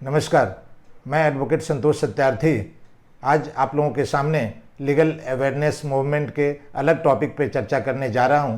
नमस्कार, मैं एडवोकेट संतोष सत्यार्थी आज आप लोगों के सामने लीगल अवेयरनेस मूवमेंट के अलग टॉपिक पर चर्चा करने जा रहा हूं।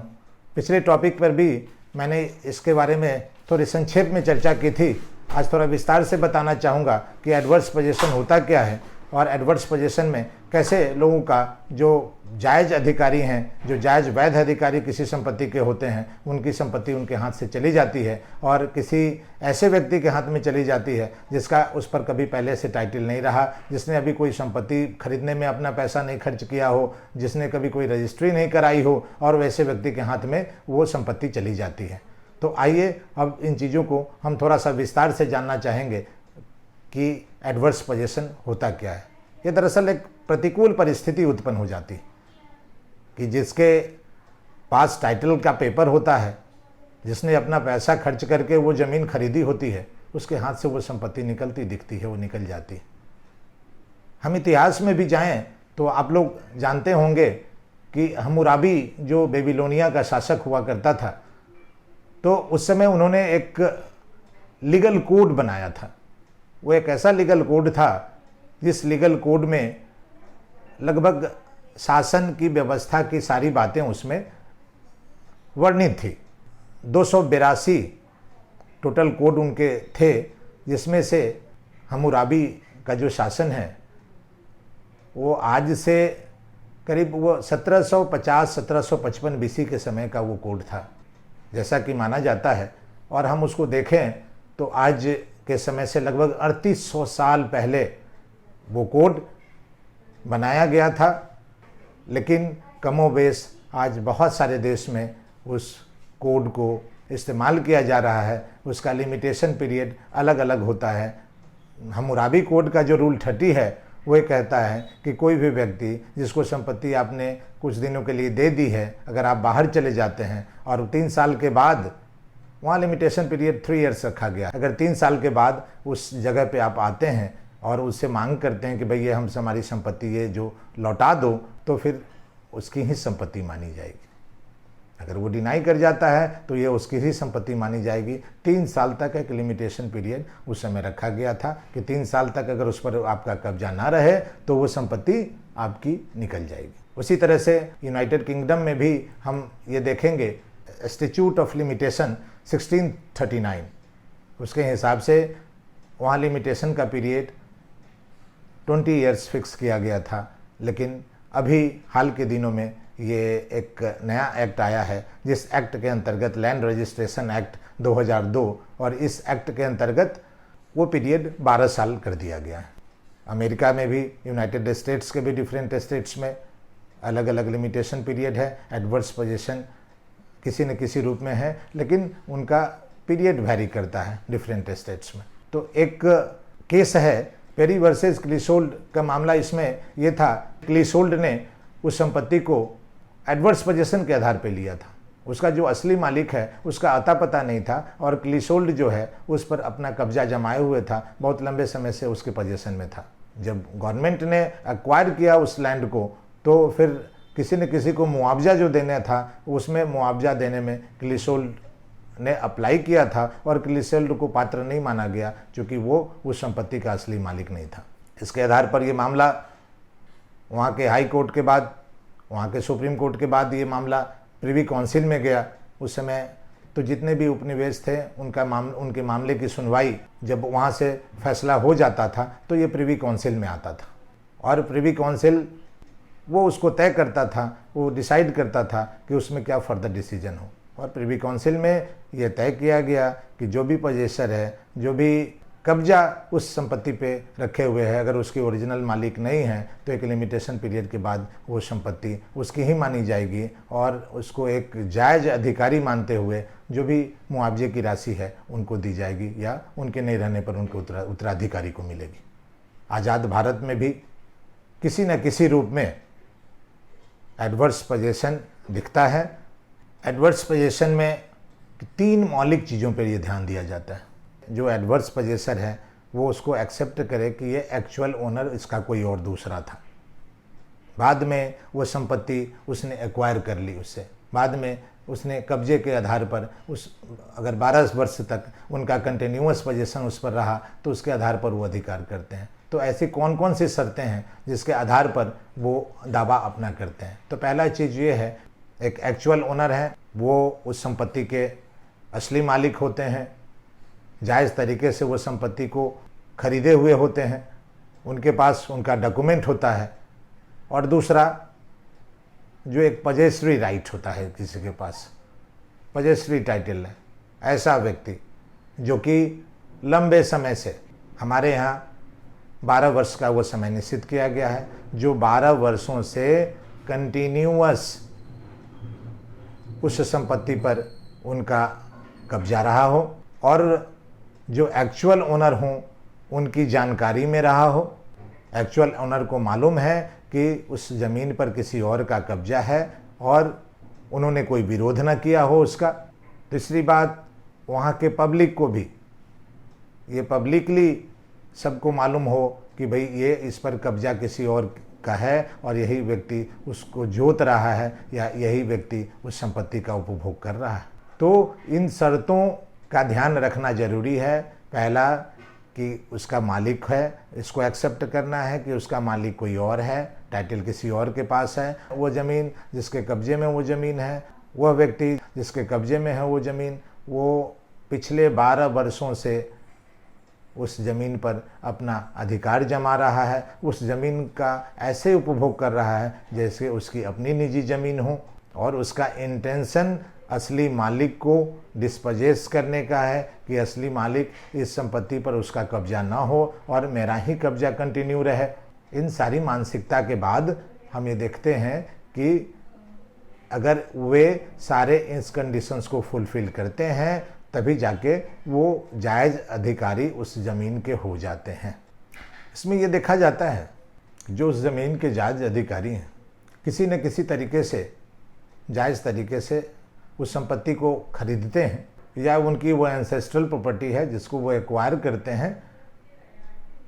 पिछले टॉपिक पर भी मैंने इसके बारे में थोड़ी संक्षेप में चर्चा की थी। आज थोड़ा विस्तार से बताना चाहूँगा कि एडवर्स पोजीशन होता क्या है और एडवर्स पोजीशन में कैसे लोगों का जो जायज़ अधिकारी हैं, जो जायज़ वैध अधिकारी किसी संपत्ति के होते हैं, उनकी संपत्ति उनके हाथ से चली जाती है और किसी ऐसे व्यक्ति के हाथ में चली जाती है जिसका उस पर कभी पहले से टाइटल नहीं रहा, जिसने अभी कोई संपत्ति खरीदने में अपना पैसा नहीं खर्च किया हो, जिसने कभी कोई रजिस्ट्री नहीं कराई हो और वैसे व्यक्ति के हाथ में वो संपत्ति चली जाती है। तो आइए अब इन चीज़ों को हम थोड़ा सा विस्तार से जानना चाहेंगे कि एडवर्स पोजीशन होता क्या है। ये दरअसल एक प्रतिकूल परिस्थिति उत्पन्न हो जाती है कि जिसके पास टाइटल का पेपर होता है, जिसने अपना पैसा खर्च करके वो ज़मीन खरीदी होती है, उसके हाथ से वो संपत्ति निकलती दिखती है, वो निकल जाती है। हम इतिहास में भी जाएं तो आप लोग जानते होंगे कि हम्मुराबी जो बेबीलोनिया का शासक हुआ करता था, तो उस समय उन्होंने एक लीगल कोड बनाया था। वो एक ऐसा लीगल कोड था जिस लीगल कोड में लगभग शासन की व्यवस्था की सारी बातें उसमें वर्णित थी। 282 टोटल कोड उनके थे, जिसमें से हम्मुराबी का जो शासन है वो आज से करीब वो 1750-1755 बीसी के समय का वो कोड था, जैसा कि माना जाता है। और हम उसको देखें तो आज के समय से लगभग 3800 साल पहले वो कोड बनाया गया था, लेकिन कमोबेश आज बहुत सारे देश में उस कोड को इस्तेमाल किया जा रहा है। उसका लिमिटेशन पीरियड अलग अलग होता है। हम्मुराबी कोड का जो रूल 30 है वो कहता है कि कोई भी व्यक्ति जिसको संपत्ति आपने कुछ दिनों के लिए दे दी है, अगर आप बाहर चले जाते हैं और 3 साल के बाद, वहाँ लिमिटेशन पीरियड 3 ईयर्स रखा गया, अगर 3 साल के बाद उस जगह पे आप आते हैं और उससे मांग करते हैं कि भाई ये हम हमारी संपत्ति ये जो लौटा दो, तो फिर उसकी ही संपत्ति मानी जाएगी। अगर वो डिनाई कर जाता है तो ये उसकी ही संपत्ति मानी जाएगी। 3 साल तक एक लिमिटेशन पीरियड उस समय रखा गया था कि 3 साल तक अगर उस पर आपका कब्जा ना रहे तो वो संपत्ति आपकी निकल जाएगी। उसी तरह से यूनाइटेड किंगडम में भी हम ये देखेंगे स्टैट्यूट ऑफ लिमिटेशन 1639, उसके हिसाब से वहाँ लिमिटेशन का पीरियड 20 ईयर्स फिक्स किया गया था। लेकिन अभी हाल के दिनों में ये एक नया एक्ट आया है, जिस एक्ट के अंतर्गत लैंड रजिस्ट्रेशन एक्ट 2002, और इस एक्ट के अंतर्गत वो पीरियड 12 साल कर दिया गया है। अमेरिका में भी, यूनाइटेड स्टेट्स के भी डिफरेंट स्टेट्स में अलग अलग लिमिटेशन पीरियड है। एडवर्स पोजीशन किसी न किसी रूप में है, लेकिन उनका पीरियड वैरी करता है डिफरेंट स्टेट्स में। तो एक केस है पेरी वर्सेस क्लीसोल्ड का मामला। इसमें यह था, क्लीसोल्ड ने उस संपत्ति को एडवर्स पोजीशन के आधार पर लिया था। उसका जो असली मालिक है उसका अता पता नहीं था और क्लीसोल्ड जो है उस पर अपना कब्जा जमाए हुए था, बहुत लंबे समय से उसके पोजीशन में था। जब गवर्नमेंट ने एक्वायर किया उस लैंड को, तो फिर किसी न किसी को मुआवजा जो देना था, उसमें मुआवजा देने में क्लीसोल्ड ने अप्लाई किया था और क्लीसोल्ड को पात्र नहीं माना गया, क्योंकि वो उस संपत्ति का असली मालिक नहीं था। इसके आधार पर ये मामला वहाँ के हाई कोर्ट के बाद, वहाँ के सुप्रीम कोर्ट के बाद ये मामला प्रिवी काउंसिल में गया। उस समय तो जितने भी उपनिवेश थे उनके मामले की सुनवाई जब वहाँ से फैसला हो जाता था तो ये प्रिवी काउंसिल में आता था, और प्रिवी काउंसिल वो उसको तय करता था, वो डिसाइड करता था कि उसमें क्या फर्दर डिसीजन हो। और प्रिवी काउंसिल में यह तय किया गया कि जो भी पोजेसर है, जो भी कब्जा उस संपत्ति पे रखे हुए है, अगर उसके ओरिजिनल मालिक नहीं है तो एक लिमिटेशन पीरियड के बाद वो संपत्ति उसकी ही मानी जाएगी और उसको एक जायज़ अधिकारी मानते हुए जो भी मुआवजे की राशि है उनको दी जाएगी, या उनके नहीं रहने पर उनको उत्तराधिकारी को मिलेगी। आज़ाद भारत में भी किसी न किसी रूप में एडवर्स पोजीशन दिखता है। एडवर्स पोजीशन में 3 मौलिक चीज़ों पर यह ध्यान दिया जाता है। जो एडवर्स पोजेसर है वो उसको एक्सेप्ट करे कि ये एक्चुअल ओनर इसका कोई और दूसरा था। बाद में वो संपत्ति उसने एक्वायर कर ली उससे, बाद में उसने कब्जे के आधार पर अगर 12 वर्ष तक उनका कंटिन्यूअस पोजीशन उस पर रहा तो उसके आधार पर वो अधिकार करते हैं। तो ऐसी कौन कौन सी शर्तें हैं जिसके आधार पर वो दावा अपना करते हैं? तो पहला चीज़ ये है, एक एक्चुअल ओनर है, वो उस संपत्ति के असली मालिक होते हैं, जायज़ तरीके से वो संपत्ति को खरीदे हुए होते हैं, उनके पास उनका डॉक्यूमेंट होता है। और दूसरा, जो एक पजेस्ट्री राइट होता है, किसी के पास पजेस्ट्री टाइटल है, ऐसा व्यक्ति जो कि लंबे समय से, हमारे यहाँ 12 वर्ष का वो समय निश्चित किया गया है, जो 12 वर्षों से कंटिन्यूअस उस संपत्ति पर उनका कब्जा रहा हो और जो एक्चुअल ओनर हों उनकी जानकारी में रहा हो, एक्चुअल ओनर को मालूम है कि उस ज़मीन पर किसी और का कब्जा है और उन्होंने कोई विरोध न किया हो उसका। तीसरी बात, वहाँ के पब्लिक को भी ये पब्लिकली सबको मालूम हो कि भाई ये इस पर कब्जा किसी और का है और यही व्यक्ति उसको जोत रहा है या यही व्यक्ति उस संपत्ति का उपभोग कर रहा है। तो इन शर्तों का ध्यान रखना जरूरी है। पहला कि उसका मालिक है, इसको एक्सेप्ट करना है कि उसका मालिक कोई और है, टाइटल किसी और के पास है, वो ज़मीन जिसके कब्जे में वो ज़मीन है, वह व्यक्ति जिसके कब्जे में है वो ज़मीन, वो पिछले 12 वर्षों से उस ज़मीन पर अपना अधिकार जमा रहा है, उस ज़मीन का ऐसे उपभोग कर रहा है जैसे उसकी अपनी निजी ज़मीन हो और उसका इंटेंशन असली मालिक को डिस्पोजेस करने का है कि असली मालिक इस संपत्ति पर उसका कब्जा ना हो और मेरा ही कब्जा कंटिन्यू रहे। इन सारी मानसिकता के बाद हम ये देखते हैं कि अगर वे सारे इस कंडीशंस को फुलफ़िल करते हैं तभी जाके वो जायज़ अधिकारी उस ज़मीन के हो जाते हैं। इसमें ये देखा जाता है जो उस ज़मीन के जायज़ अधिकारी हैं किसी न किसी तरीके से जायज़ तरीके से उस संपत्ति को खरीदते हैं या उनकी वो एंसेस्ट्रल प्रॉपर्टी है जिसको वो एक्वायर करते हैं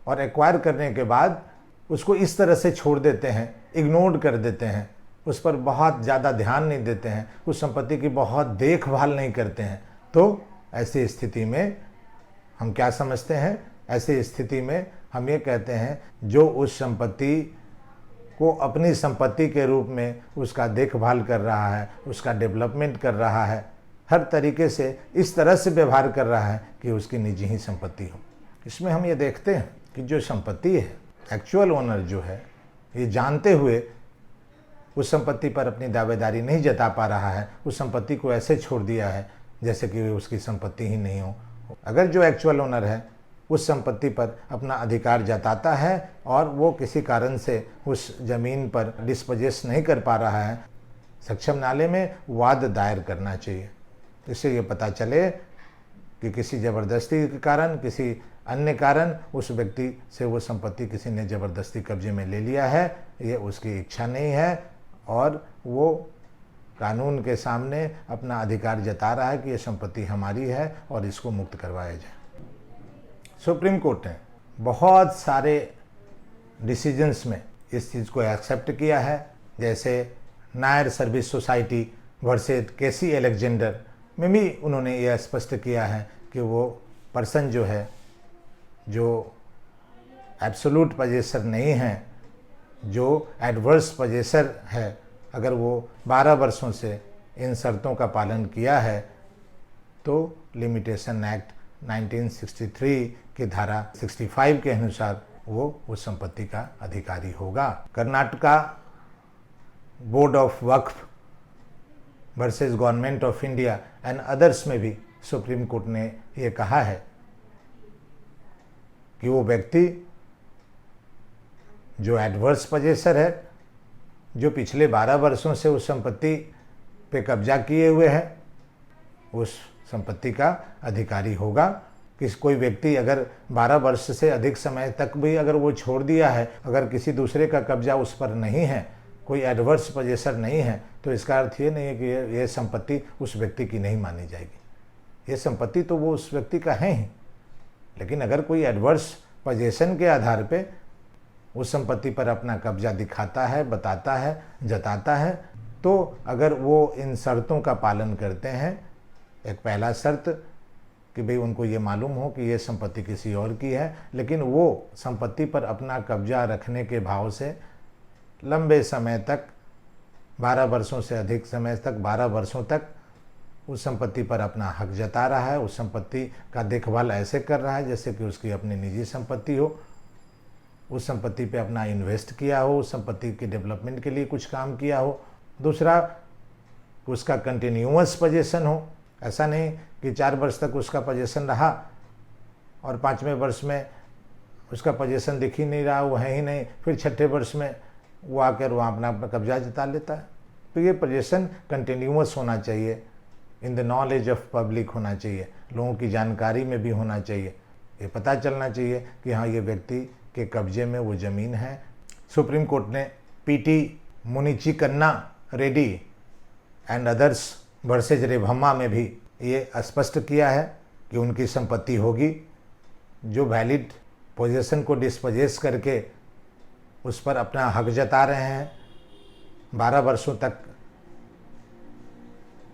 और एक्वायर करने के बाद उसको इस तरह से छोड़ देते हैं, इग्नोर कर देते हैं, उस पर बहुत ज़्यादा ध्यान नहीं देते हैं, उस संपत्ति की बहुत देखभाल नहीं करते हैं। तो ऐसी स्थिति में हम क्या समझते हैं? ऐसी स्थिति में हम ये कहते हैं जो उस संपत्ति को अपनी संपत्ति के रूप में उसका देखभाल कर रहा है, उसका डेवलपमेंट कर रहा है, हर तरीके से इस तरह से व्यवहार कर रहा है कि उसकी निजी ही संपत्ति हो। इसमें हम ये देखते हैं कि जो संपत्ति है, एक्चुअल ओनर जो है, ये जानते हुए उस संपत्ति पर अपनी दावेदारी नहीं जता पा रहा है, उस संपत्ति को ऐसे छोड़ दिया है जैसे कि उसकी संपत्ति ही नहीं हो। अगर जो एक्चुअल ओनर है उस संपत्ति पर अपना अधिकार जताता है और वो किसी कारण से उस ज़मीन पर डिस्पोजेस नहीं कर पा रहा है, सक्षम न्यायालय में वाद दायर करना चाहिए। इससे ये पता चले कि किसी ज़बरदस्ती के कारण, किसी अन्य कारण उस व्यक्ति से वो संपत्ति किसी ने ज़बरदस्ती कब्जे में ले लिया है, ये उसकी इच्छा नहीं है और वो कानून के सामने अपना अधिकार जता रहा है कि ये संपत्ति हमारी है और इसको मुक्त करवाया जाए। सुप्रीम कोर्ट ने बहुत सारे डिसीजंस में इस चीज़ को एक्सेप्ट किया है, जैसे नायर सर्विस सोसाइटी वर्सेस केसी एलेक्जेंडर में भी उन्होंने यह स्पष्ट किया है कि वो पर्सन जो है, जो एब्सोल्यूट पजेसर नहीं है, जो एडवर्स पजेसर है, अगर वो 12 वर्षों से इन शर्तों का पालन किया है तो लिमिटेशन एक्ट 1963 की धारा 65 के अनुसार वो उस संपत्ति का अधिकारी होगा। Karnataka board of Waqf versus government of India and others में भी सुप्रीम कोर्ट ने ये कहा है कि वो व्यक्ति जो एडवर्स पजेसर है, जो पिछले 12 वर्षों से उस संपत्ति पे कब्जा किए हुए है, उस संपत्ति का अधिकारी होगा। कोई व्यक्ति अगर 12 वर्ष से अधिक समय तक भी अगर वो छोड़ दिया है, अगर किसी दूसरे का कब्जा उस पर नहीं है, कोई एडवर्स पजेसर नहीं है, तो इसका अर्थ ये नहीं है कि ये संपत्ति उस व्यक्ति की नहीं मानी जाएगी। ये संपत्ति तो वो उस व्यक्ति का है ही, लेकिन अगर कोई एडवर्स पजेशन के आधार पे उस संपत्ति पर अपना कब्जा दिखाता है, बताता है, जताता है, तो अगर वो इन शर्तों का पालन करते हैं, एक पहला शर्त कि भाई उनको ये मालूम हो कि ये संपत्ति किसी और की है, लेकिन वो संपत्ति पर अपना कब्जा रखने के भाव से लंबे समय तक, 12 वर्षों से अधिक समय तक, 12 वर्षों तक उस संपत्ति पर अपना हक जता रहा है, उस संपत्ति का देखभाल ऐसे कर रहा है जैसे कि उसकी अपनी निजी संपत्ति हो, उस संपत्ति पे अपना इन्वेस्ट किया हो, उस संपत्ति के डेवलपमेंट के लिए कुछ काम किया हो। दूसरा, उसका कंटिन्यूअस पोजीशन हो, ऐसा नहीं कि 4 वर्ष तक उसका पोजीशन रहा और 5वें वर्ष में उसका पोजीशन दिख ही नहीं रहा, वो है ही नहीं, फिर 6ठे वर्ष में वो आकर वहाँ अपना कब्जा जता लेता है। तो ये पोजीशन कंटिन्यूअस होना चाहिए, in the knowledge of public होना चाहिए, लोगों की जानकारी में भी होना चाहिए, ये पता चलना चाहिए कि हाँ ये व्यक्ति के कब्जे में वो ज़मीन है। सुप्रीम कोर्ट ने P T Munichikkanna Reddy and others versus Rebhamma में भी ये स्पष्ट किया है कि उनकी संपत्ति होगी, जो वैलिड पोजीशन को डिस्पोजेस करके उस पर अपना हक जता रहे हैं, 12 वर्षों तक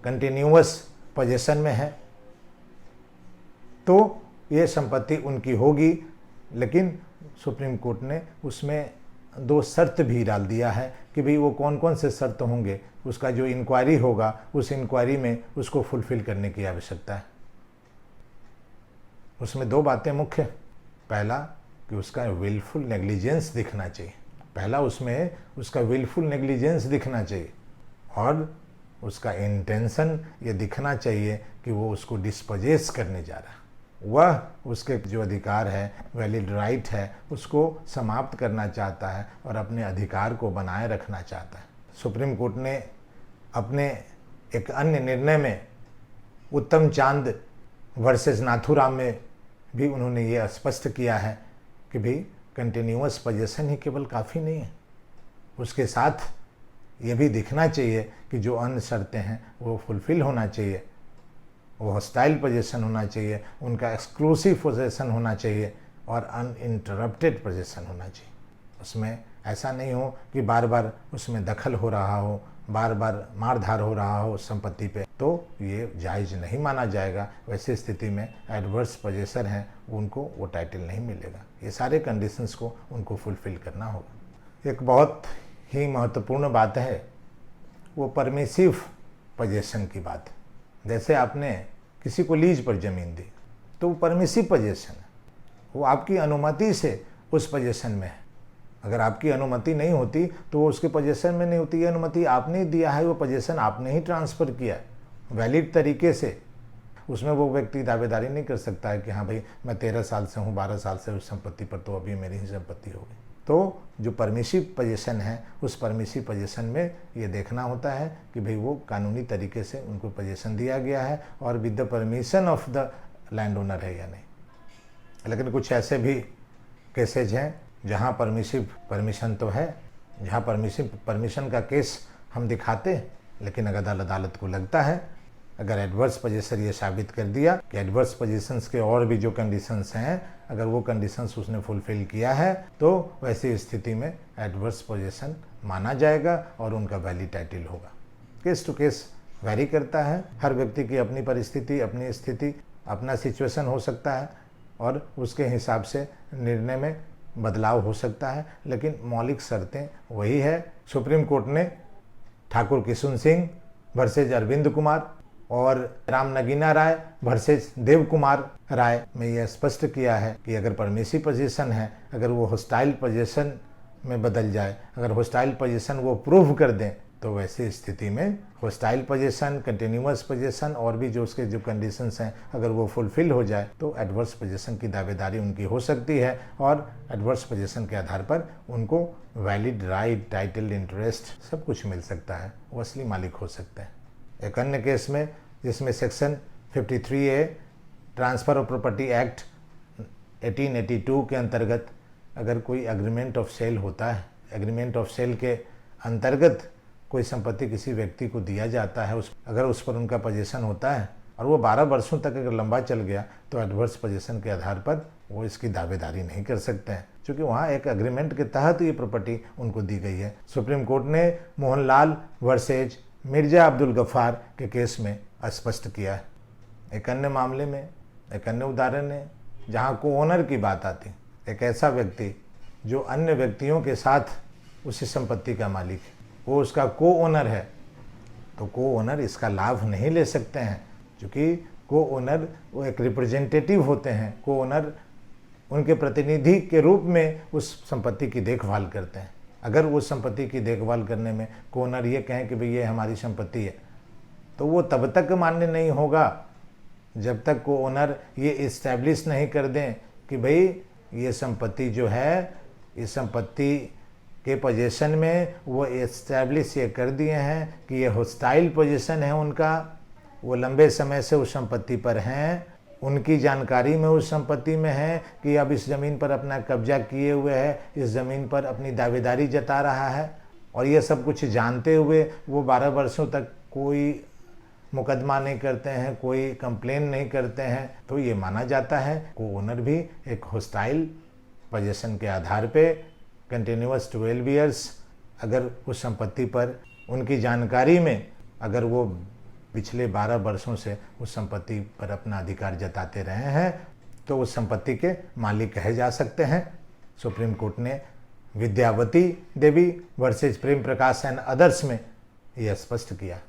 कंटिन्यूअस पोजीशन में है, तो ये संपत्ति उनकी होगी। लेकिन सुप्रीम कोर्ट ने उसमें 2 शर्त भी डाल दिया है कि भाई वो कौन कौन से शर्त होंगे, उसका जो इंक्वायरी होगा उस इंक्वायरी में उसको फुलफिल करने की आवश्यकता है। उसमें 2 बातें मुख्य, पहला कि उसका विलफुल नेग्लिजेंस दिखना चाहिए, पहला उसमें उसका विलफुल नेग्लिजेंस दिखना चाहिए, और उसका इंटेंशन ये दिखना चाहिए कि वो उसको डिस्पोजेस करने जा रहा है, वह उसके जो अधिकार है, वैलिड राइट है, उसको समाप्त करना चाहता है और अपने अधिकार को बनाए रखना चाहता है। सुप्रीम कोर्ट ने अपने एक अन्य निर्णय में उत्तम चांद वर्सेस नाथुराम में भी उन्होंने ये स्पष्ट किया है कि भाई कंटिन्यूअस पोजीशन ही केवल काफ़ी नहीं है, उसके साथ ये भी दिखना चाहिए कि जो अन्य शर्तें हैं वो फुलफिल होना चाहिए, वो हॉस्टाइल पोजीशन होना चाहिए, उनका एक्सक्लूसिव पोजीशन होना चाहिए और अनइंटरप्टेड पोजीशन होना चाहिए। उसमें ऐसा नहीं हो कि बार बार उसमें दखल हो रहा हो, बार बार मारधार हो रहा हो संपत्ति पे, तो ये जायज़ नहीं माना जाएगा। वैसी स्थिति में एडवर्स पोजेसर हैं उनको वो टाइटल नहीं मिलेगा। ये सारे कंडीशंस को उनको फुलफिल करना होगा। एक बहुत ही महत्वपूर्ण बात है वो परमिसिव पोजेसन की बात। जैसे आपने किसी को लीज पर ज़मीन दी तो वो परमिसिव पोजेसन है, वो आपकी अनुमति से उस पोजेसन में है। अगर आपकी अनुमति नहीं होती तो वो उसके पोजेसन में नहीं होती। ये अनुमति आपने दिया है, वो पोजेसन आपने ही ट्रांसफ़र किया है वैलिड तरीके से। उसमें वो व्यक्ति दावेदारी नहीं कर सकता है कि हाँ भाई मैं 13 साल से हूँ, 12 साल से उस संपत्ति पर, तो अभी मेरी ही संपत्ति हो गई। तो जो परमिसिव पोजीशन है उस परमिसिव पोजीशन में ये देखना होता है कि भाई वो कानूनी तरीके से उनको पोजीशन दिया गया है और with the permission of the land owner है या नहीं। लेकिन कुछ ऐसे भी केसेज हैं जहाँ परमिसिव परमिशन तो है, जहाँ परमिसिव परमिशन का केस हम दिखाते हैं, लेकिन अगर अदालत को लगता है, अगर एडवर्स पोजीशन ये साबित कर दिया कि एडवर्स पोजीशंस के और भी जो कंडीशंस हैं, अगर वो कंडीशंस उसने फुलफिल किया है, तो वैसी स्थिति में एडवर्स पोजीशन माना जाएगा और उनका वैलिड टाइटल होगा। केस टू केस वैरी करता है, हर व्यक्ति की अपनी परिस्थिति, अपनी स्थिति, अपना सिचुएशन हो सकता है और उसके हिसाब से निर्णय में बदलाव हो सकता है, लेकिन मौलिक शर्तें वही है। सुप्रीम कोर्ट ने ठाकुर किशुन सिंह वर्सेज अरविंद कुमार और राम नगीना राय वर्सेज देव कुमार राय में यह स्पष्ट किया है कि अगर परमिसिव पोजीशन है, अगर वो हॉस्टाइल पोजीशन में बदल जाए, अगर हॉस्टाइल पोजीशन वो प्रूव कर दें, तो वैसी स्थिति में हॉस्टाइल पोजीशन, कंटिन्यूअस पोजीशन और भी जो उसके जो कंडीशंस हैं, अगर वो फुलफिल हो जाए तो एडवर्स पोजीशन की दावेदारी उनकी हो सकती है और एडवर्स पोजीशन के आधार पर उनको वैलिड राइट, टाइटल, इंटरेस्ट सब कुछ मिल सकता है, वो असली मालिक हो सकते हैं। एक अन्य केस में जिसमें section 53A transfer of property act 1882 के अंतर्गत अगर कोई एग्रीमेंट ऑफ सेल होता है, एग्रीमेंट ऑफ सेल के अंतर्गत कोई संपत्ति किसी व्यक्ति को दिया जाता है, अगर उस पर उनका पोजीशन होता है और वो 12 वर्षों तक अगर लंबा चल गया तो एडवर्स पोजीशन के आधार पर वो इसकी दावेदारी नहीं कर सकते हैं, क्योंकि वहाँ एक एग्रीमेंट के तहत ये प्रॉपर्टी उनको दी गई है। सुप्रीम कोर्ट ने मोहनलाल वर्सेज मिर्जा अब्दुल गफ्फार के केस में स्पष्ट किया है। एक अन्य मामले में एक अन्य उदाहरण है जहाँ को ओनर की बात आती, एक ऐसा व्यक्ति जो अन्य व्यक्तियों के साथ उसी संपत्ति का मालिक है, वो उसका को ओनर है, तो को ओनर इसका लाभ नहीं ले सकते हैं, क्योंकि को ओनर वो एक रिप्रेजेंटेटिव होते हैं। को ओनर उनके प्रतिनिधि के रूप में उस संपत्ति की देखभाल करते हैं। अगर उस संपत्ति की देखभाल करने में को ओनर ये कहें कि भाई ये हमारी संपत्ति है, तो वो तब तक मान्य नहीं होगा जब तक को ओनर ये इस्टेब्लिश नहीं कर दें कि भाई ये संपत्ति जो है, इस संपत्ति के पोजीशन में वो इस्टेब्लिश ये कर दिए हैं कि ये हॉस्टाइल पोजीशन है उनका, वो लंबे समय से उस संपत्ति पर हैं, उनकी जानकारी में उस संपत्ति में है कि अब इस ज़मीन पर अपना कब्जा किए हुए है, इस ज़मीन पर अपनी दावेदारी जता रहा है, और ये सब कुछ जानते हुए वो 12 वर्षों तक कोई मुकदमा नहीं करते हैं, कोई कंप्लेन नहीं करते हैं, तो ये माना जाता है को ओनर भी एक हॉस्टाइल पोजीशन के आधार पे कंटिन्यूअस 12 ईयर्स अगर उस संपत्ति पर उनकी जानकारी में अगर वो पिछले 12 वर्षों से उस संपत्ति पर अपना अधिकार जताते रहे हैं तो उस संपत्ति के मालिक कहे जा सकते हैं। सुप्रीम कोर्ट ने Vidyavati Devi versus Prem Prakash and others में यह स्पष्ट किया।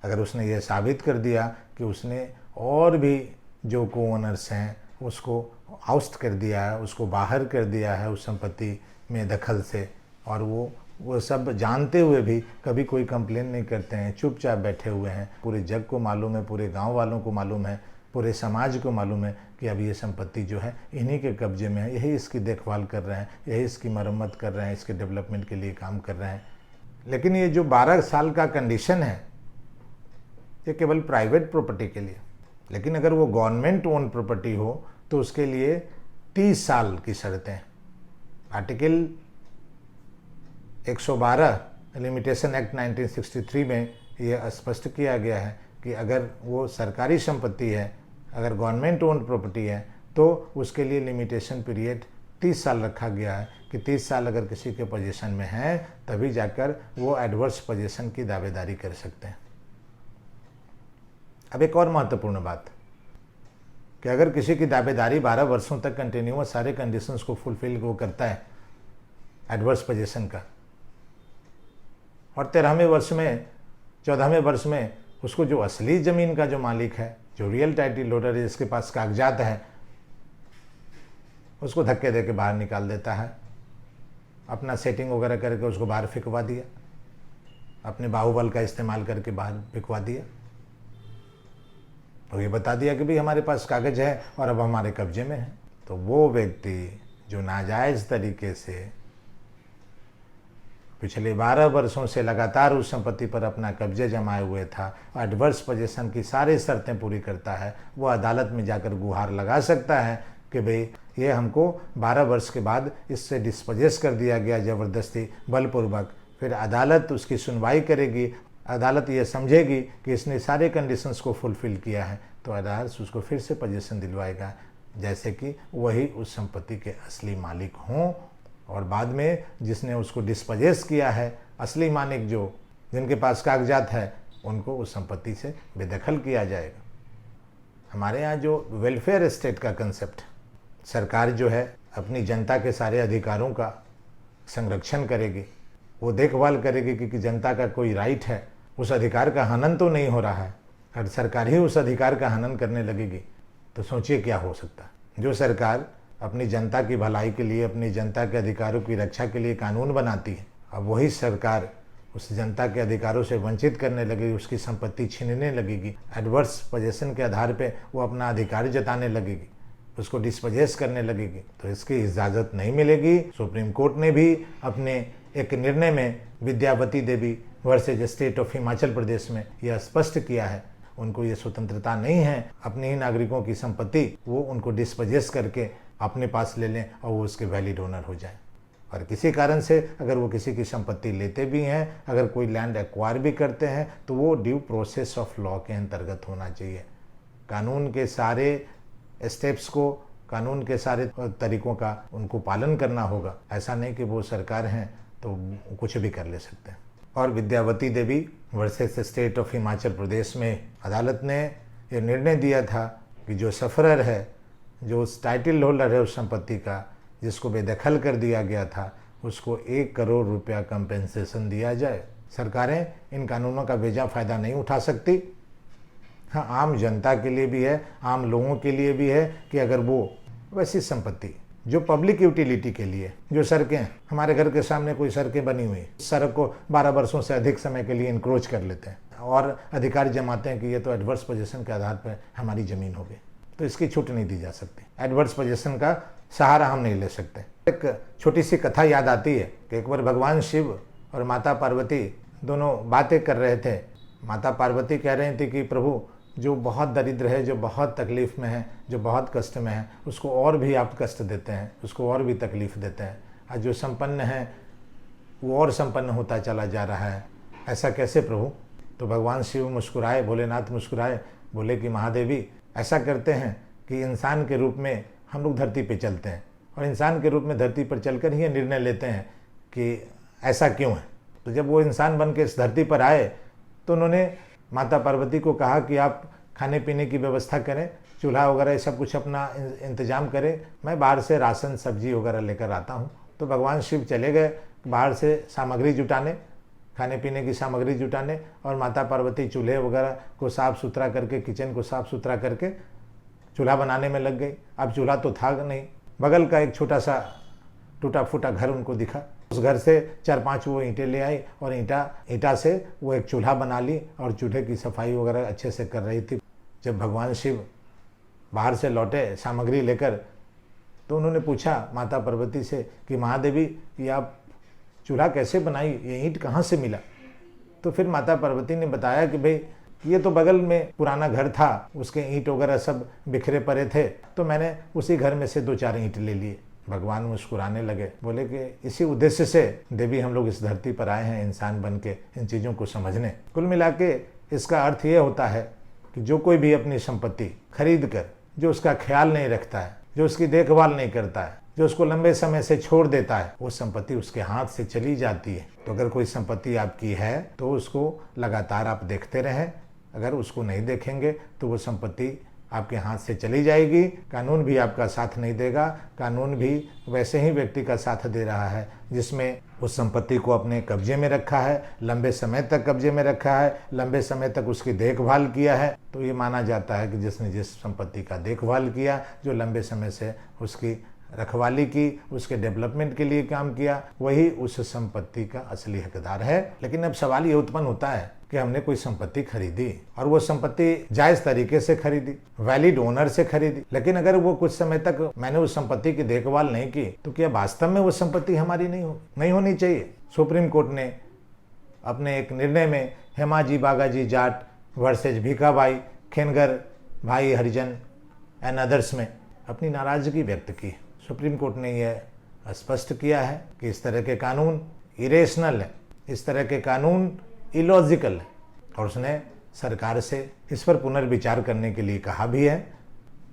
अगर उसने ये साबित कर दिया कि उसने और भी जो को ओनर्स हैं उसको आउस्ट कर दिया है, उसको बाहर कर दिया है उस संपत्ति में दखल से, और वो सब जानते हुए भी कभी कोई कंप्लेन नहीं करते हैं, चुपचाप बैठे हुए हैं, पूरे जग को मालूम है, पूरे गांव वालों को मालूम है, पूरे समाज को मालूम है कि अब ये संपत्ति जो है इन्हीं के कब्जे में है, यही इसकी देखभाल कर रहे हैं, यही इसकी मरम्मत कर रहे हैं, इसके डेवलपमेंट के लिए काम कर रहे हैं। लेकिन ये जो 12 साल का कंडीशन है ये केवल प्राइवेट प्रॉपर्टी के लिए, लेकिन अगर वो गवर्नमेंट ओन प्रॉपर्टी हो तो उसके लिए 30 साल की शर्तें। आर्टिकल 112 लिमिटेशन एक्ट 1963 में यह स्पष्ट किया गया है कि अगर वो सरकारी संपत्ति है, अगर गवर्नमेंट ओन प्रॉपर्टी है, तो उसके लिए लिमिटेशन पीरियड 30 साल रखा गया है कि 30 साल अगर किसी के पोजीशन में है तभी जाकर वो एडवर्स पोजीशन की दावेदारी कर सकते हैं। अब एक और महत्वपूर्ण बात कि अगर किसी की दावेदारी 12 वर्षों तक कंटिन्यूअस सारे कंडीशंस को फुलफिल वो करता है एडवर्स पोजीशन का, और 13वें वर्ष में 14वें वर्ष में उसको जो असली ज़मीन का जो मालिक है, जो रियल टाइटल होल्डर है, जिसके पास कागजात है, उसको धक्के दे के बाहर निकाल देता है, अपना सेटिंग वगैरह करके उसको बाहर फेंकवा दिया, अपने बाहुबल का इस्तेमाल करके बाहर फेंकवा दिया, तो ये बता दिया कि भाई हमारे पास कागज है और अब हमारे कब्जे में है। तो वो व्यक्ति जो नाजायज़ तरीके से पिछले 12 वर्षों से लगातार उस संपत्ति पर अपना कब्जे जमाए हुए था, एडवर्स पोजीशन की सारी शर्तें पूरी करता है, वो अदालत में जाकर गुहार लगा सकता है कि भाई ये हमको 12 वर्ष के बाद इससे डिस्पोजेस कर दिया गया ज़बरदस्ती बलपूर्वक। फिर अदालत उसकी सुनवाई करेगी, अदालत ये समझेगी कि इसने सारे कंडीशंस को फुलफ़िल किया है, तो अदालत उसको फिर से पोजीशन दिलवाएगा जैसे कि वही उस संपत्ति के असली मालिक हों, और बाद में जिसने उसको डिस्पोजेस किया है, असली मालिक जो जिनके पास कागजात है, उनको उस संपत्ति से बेदखल किया जाएगा। हमारे यहाँ जो वेलफेयर स्टेट का कंसेप्ट, सरकार जो है अपनी जनता के सारे अधिकारों का संरक्षण करेगी, वो देखभाल करेगी कि जनता का कोई राइट है, उस अधिकार का हनन तो नहीं हो रहा है। अगर सरकार ही उस अधिकार का हनन करने लगेगी तो सोचिए क्या हो सकता है। जो सरकार अपनी जनता की भलाई के लिए, अपनी जनता के अधिकारों की रक्षा के लिए कानून बनाती है, अब वही सरकार उस जनता के अधिकारों से वंचित करने लगेगी, उसकी संपत्ति छीनने लगेगी, एडवर्स पोजीशन के आधार पे वो अपना अधिकार जताने लगेगी, उसको डिस्पोजेस करने लगेगी, तो इसकी इजाज़त नहीं मिलेगी। सुप्रीम कोर्ट ने भी अपने एक निर्णय में Vidyavati Devi versus state of Himachal Pradesh में यह स्पष्ट किया है, उनको ये स्वतंत्रता नहीं है अपने ही नागरिकों की संपत्ति वो उनको डिस्पोजेस करके अपने पास ले लें और वो उसके वैलिड ओनर हो जाए। और किसी कारण से अगर वो किसी की संपत्ति लेते भी हैं, अगर कोई लैंड एक्वायर भी करते हैं, तो वो ड्यू प्रोसेस ऑफ लॉ के अंतर्गत होना चाहिए। कानून के सारे स्टेप्स को, कानून के सारे तरीकों का उनको पालन करना होगा। ऐसा नहीं कि वो सरकार हैं तो कुछ भी कर ले सकते हैं। और विद्यावती देवी versus state of Himachal Pradesh में अदालत ने ये निर्णय दिया था कि जो सफरर है, जो उस टाइटल होल्डर है उस संपत्ति का, जिसको बेदखल कर दिया गया था, उसको 1 करोड़ रुपया कंपेंसेशन दिया जाए। सरकारें इन कानूनों का बेजा फ़ायदा नहीं उठा सकती। हाँ, आम जनता के लिए भी है, आम लोगों के लिए भी है कि अगर वो वैसी संपत्ति जो पब्लिक यूटिलिटी के लिए, जो सड़कें, हमारे घर के सामने कोई सड़कें बनी हुई, सड़क को 12 वर्षों से अधिक समय के लिए इंक्रोच कर लेते हैं और अधिकारी जमाते हैं कि ये तो एडवर्स पोजीशन के आधार पर हमारी ज़मीन हो गई, तो इसकी छूट नहीं दी जा सकती। एडवर्स पोजीशन का सहारा हम नहीं ले सकते। एक छोटी सी कथा याद आती है कि एक बार भगवान शिव और माता पार्वती दोनों बातें कर रहे थे। माता पार्वती कह रही थी कि प्रभु, जो बहुत दरिद्र है, जो बहुत तकलीफ़ में है, जो बहुत कष्ट में है, उसको और भी आप कष्ट देते हैं, उसको और भी तकलीफ़ देते हैं। और जो संपन्न है वो और संपन्न होता चला जा रहा है, ऐसा कैसे प्रभु? तो भगवान शिव मुस्कुराए, भोलेनाथ मुस्कुराए, बोले कि महादेवी, ऐसा करते हैं कि इंसान के रूप में हम लोग धरती पे चलते हैं और इंसान के रूप में धरती पर चलकर ही ये निर्णय लेते हैं कि ऐसा क्यों है। तो जब वो इंसान बन के इस धरती पर आए तो उन्होंने माता पार्वती को कहा कि आप खाने पीने की व्यवस्था करें, चूल्हा वगैरह सब कुछ अपना इंतजाम करें, मैं बाहर से राशन सब्जी वगैरह लेकर आता हूँ। तो भगवान शिव चले गए बाहर से सामग्री जुटाने, खाने पीने की सामग्री जुटाने, और माता पार्वती चूल्हे वगैरह को साफ़ सुथरा करके, किचन को साफ़ सुथरा करके चूल्हा बनाने में लग गई। अब चूल्हा तो था नहीं, बगल का एक छोटा सा टूटा फूटा घर उनको दिखा। उस घर से 4-5 वो ईंटें ले आई और ईंटा से वो एक चूल्हा बना ली और चूल्हे की सफाई वगैरह अच्छे से कर रही थी। जब भगवान शिव बाहर से लौटे सामग्री लेकर तो उन्होंने पूछा माता पार्वती से कि महादेवी, ये आप चूल्हा कैसे बनाई, ये ईंट कहाँ से मिला? तो फिर माता पार्वती ने बताया कि भाई ये तो बगल में पुराना घर था, उसके ईंट वगैरह सब बिखरे पड़े थे, तो मैंने उसी घर में से 2-4 ईंट ले लिए। भगवान मुस्कुराने लगे, बोले कि इसी उद्देश्य से देवी हम लोग इस धरती पर आए हैं इंसान बन के इन चीज़ों को समझने। कुल मिला के इसका अर्थ ये होता है कि जो कोई भी अपनी संपत्ति खरीद कर जो उसका ख्याल नहीं रखता है, जो उसकी देखभाल नहीं करता है, जो उसको लंबे समय से छोड़ देता है, वो संपत्ति उसके हाथ से चली जाती है। तो अगर कोई संपत्ति आपकी है तो उसको लगातार आप देखते रहें। अगर उसको नहीं देखेंगे तो वो संपत्ति आपके हाथ से चली जाएगी। कानून भी आपका साथ नहीं देगा। कानून भी वैसे ही व्यक्ति का साथ दे रहा है जिसमें उस संपत्ति को अपने कब्जे में रखा है, लंबे समय तक कब्जे में रखा है, लंबे समय तक उसकी देखभाल किया है। तो ये माना जाता है कि जिसने जिस संपत्ति का देखभाल किया, जो लंबे समय से उसकी रखवाली की, उसके डेवलपमेंट के लिए काम किया, वही उस संपत्ति का असली हकदार है। लेकिन अब सवाल ये उत्पन्न होता है कि हमने कोई संपत्ति खरीदी और वो संपत्ति जायज़ तरीके से खरीदी, वैलिड ओनर से खरीदी, लेकिन अगर वो कुछ समय तक मैंने उस संपत्ति की देखभाल नहीं की तो क्या वास्तव में वो संपत्ति हमारी नहीं होनी चाहिए? सुप्रीम कोर्ट ने अपने एक निर्णय में हेमाजी बागाजी जाट वर्सेज भीखाबाई खेनगर भाई हरिजन एंड अदर्स में अपनी नाराजगी व्यक्त की। सुप्रीम कोर्ट ने यह स्पष्ट किया है कि इस तरह के कानून इरेशनल है, इस तरह के कानून इलॉजिकल है, और उसने सरकार से इस पर पुनर्विचार करने के लिए कहा भी है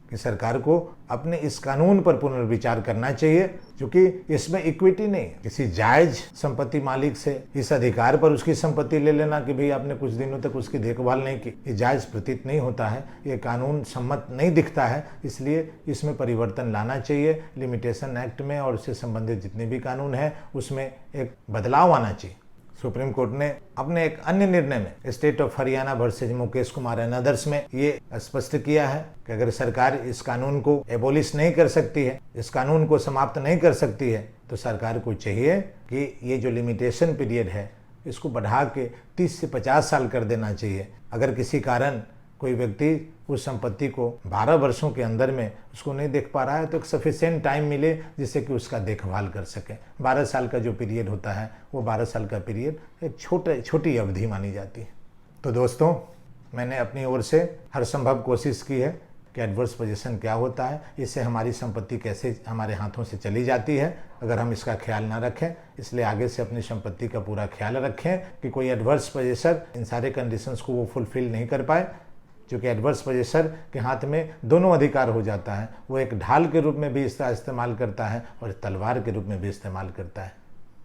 कि सरकार को अपने इस कानून पर पुनर्विचार करना चाहिए, क्योंकि इसमें इक्विटी नहीं है। किसी जायज संपत्ति मालिक से इस अधिकार पर उसकी संपत्ति ले लेना कि भाई आपने कुछ दिनों तक उसकी देखभाल नहीं की, ये जायज प्रतीत नहीं होता है, ये कानून सम्मत नहीं दिखता है। इसलिए इसमें परिवर्तन लाना चाहिए। लिमिटेशन एक्ट में और उससे संबंधित जितने भी कानून हैं उसमें एक बदलाव आना चाहिए। सुप्रीम कोर्ट ने अपने एक अन्य निर्णय में state of Haryana versus Mukesh Kumar and others में ये स्पष्ट किया है कि अगर सरकार इस कानून को एबोलिश नहीं कर सकती है, इस कानून को समाप्त नहीं कर सकती है, तो सरकार को चाहिए कि ये जो लिमिटेशन पीरियड है इसको बढ़ा के 30 से 50 साल कर देना चाहिए। अगर किसी कारण कोई व्यक्ति उस संपत्ति को 12 वर्षों के अंदर में उसको नहीं देख पा रहा है तो एक सफिशिएंट टाइम मिले जिससे कि उसका देखभाल कर सके। 12 साल का जो पीरियड होता है वो 12 साल का पीरियड एक छोटी अवधि मानी जाती है। तो दोस्तों, मैंने अपनी ओर से हर संभव कोशिश की है कि एडवर्स पोजीशन क्या होता है, इससे हमारी संपत्ति कैसे हमारे हाथों से चली जाती है अगर हम इसका ख्याल ना रखें। इसलिए आगे से अपनी संपत्ति का पूरा ख्याल रखें कि कोई एडवर्स पोजीशन इन सारे कंडीशंस को वो फुलफिल नहीं कर पाए। क्योंकि एडवर्स पोजेसर के हाथ में दोनों अधिकार हो जाता है। वो एक ढाल के रूप में भी इसका इस्तेमाल करता है और तलवार के रूप में भी इस्तेमाल करता है।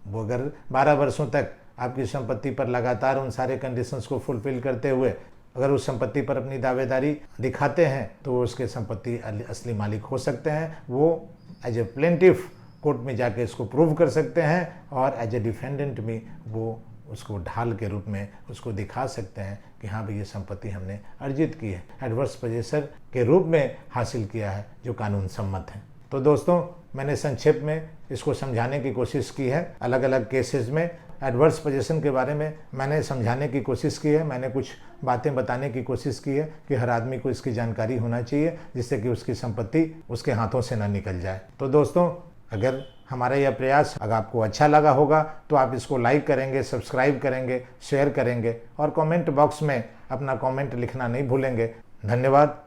वो अगर 12 वर्षों तक आपकी संपत्ति पर लगातार उन सारे कंडीशंस को फुलफिल करते हुए अगर उस संपत्ति पर अपनी दावेदारी दिखाते हैं तो वो उसके संपत्ति असली मालिक हो सकते हैं। वो एज ए प्लेंटिफ कोर्ट में जाके इसको प्रूव कर सकते हैं और एज ए डिफेंडेंट में वो उसको ढाल के रूप में उसको दिखा सकते हैं कि हाँ भाई ये संपत्ति हमने अर्जित की है, एडवर्स पोजेसर के रूप में हासिल किया है, जो कानून सम्मत है। तो दोस्तों, मैंने संक्षेप में इसको समझाने की कोशिश की है। अलग अलग केसेस में एडवर्स पोजेशन के बारे में मैंने समझाने की कोशिश की है। मैंने कुछ बातें बताने की कोशिश की है कि हर आदमी को इसकी जानकारी होना चाहिए, जिससे कि उसकी संपत्ति उसके हाथों से ना निकल जाए। तो दोस्तों, अगर हमारा यह प्रयास अगर आपको अच्छा लगा होगा तो आप इसको लाइक करेंगे, सब्सक्राइब करेंगे, शेयर करेंगे और कमेंट बॉक्स में अपना कमेंट लिखना नहीं भूलेंगे। धन्यवाद।